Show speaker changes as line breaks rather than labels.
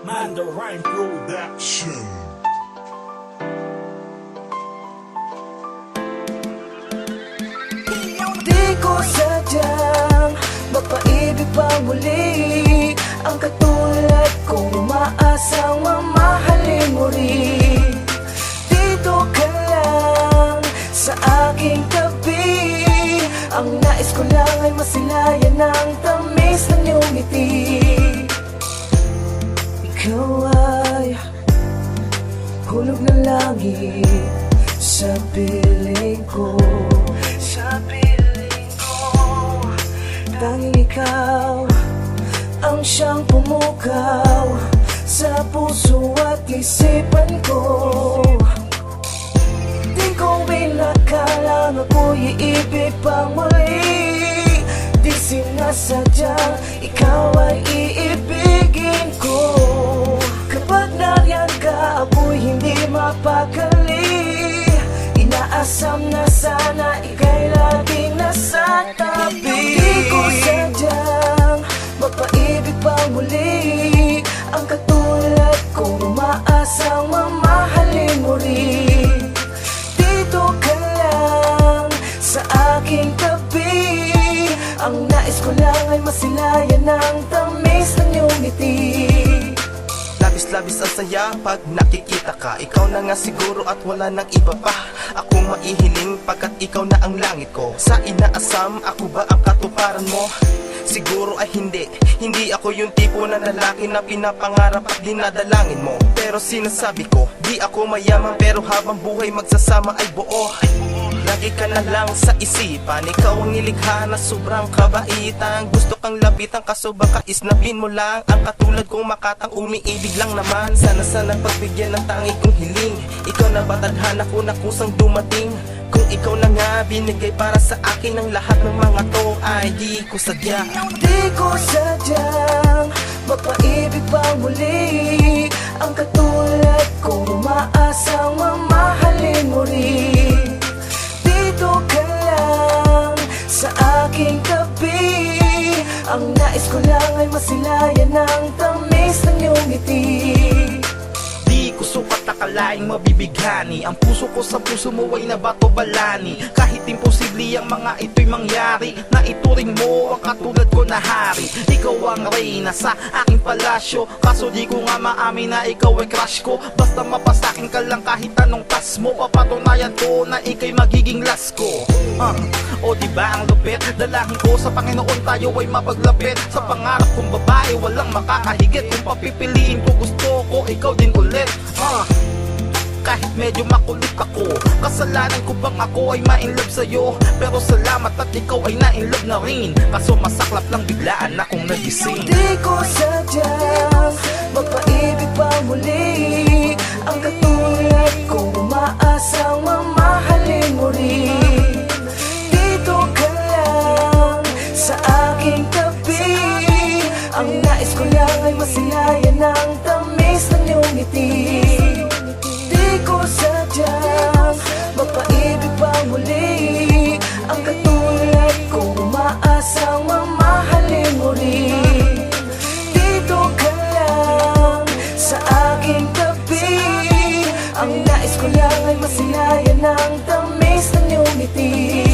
Mandarine Production.
Di ko sadyang mapaibig pa muli ang katulad kong umaasang mamahalin mo rin. Dito ka lang sa aking tabi, ang nais ko lang ay masilayan ng tamis ng iyong ngiti. Ikaw ay hulog ng langit sa piling ko, sa piling ko. Tanging ikaw ang siyang pumukaw sa puso at isipan ko. Di ko inakala ako'y iibig pang muli. Di sinasadyang ikaw ay iibigin ko. Kapag nariyan ka, ako'y hindi mapakali. Inaasam na sana ika'y laging nasa tabi. Di ko sadyang mapaibig pa muli ang katulad kong umaasang mamahalin mo rin. Dito ka lang sa aking tabi, ang nais ko lang ay masilayan ng tamis ng iyong ngiti.
Labis-labis ang saya pag nakikita ka. Ikaw na nga siguro at wala nang iba pa akong maihiling, pagkat ikaw na ang langit ko. Sa inaasam, ako ba ang katuparan mo? Siguro ay hindi ako yung tipo na lalaki na pinapangarap at dinadalangin mo. Pero sinasabi ko, di ako mayaman, pero habang buhay magsasama ay buo. Lagi ka na lang sa isipan, ikaw ang nilikha na sobrang kabaitan. Gusto kang lapitan kaso baka isnapin mo lang ang katulad kong makatang umiibig lang naman. Sana pagbigyan ng tangi kong hiling, ikaw na ba tadhana ko na kusang dumating? Kung ikaw na nga binigay para sa akin ang lahat ng mga to, ay di ko sadya.
Di ko sadyang mapaibig pa muli ang katulad kong umaasang mamahalin mo rin. Dito ka lang sa aking tabi, ang nais ko lang ay masilayan ng tamis ng iyong ngiti.
Di ko sukat akalaing mabibighani ang puso ko sa puso mo ay nabato-balani. Kahit imposible ang mga ito'y mangyari, na ituring mo ang katulad ko na hari. Ikaw ang reyna sa aking palasyo, kaso di ko nga maamin na ikaw ay crush ko. Basta mapasakin ka lang kahit anong tas mo, papatunayan ko na ika'y magiging last ko. O diba ang lupit, dalangin ko sa Panginoon tayo ay mapaglapit. Sa pangarap kong babae walang makakahigit, kung papipiliin ko gusto ko ikaw din ulit. Kahit medyo makulit ako, kasalanan ko bang ako ay ma-inlove sa'yo? Pero salamat at ikaw ay na-inlove na rin, kaso masaklap lang biglaan akong nagising.
Di ko sadyang mapaibig pa muli ang katulad kong umaasang mamahalin mo rin. Dito ka lang sa aking tabi, ang nais ko lang ay masilayan ng tamis ng iyong ngiti. Di ko sadyang mapaibig pa muli ang katulad kong umaasang mamahalin mo rin. Dito ka lang sa aking tabi, ang nais ko lang ay masilayan ng tamis ng iyong ngiti.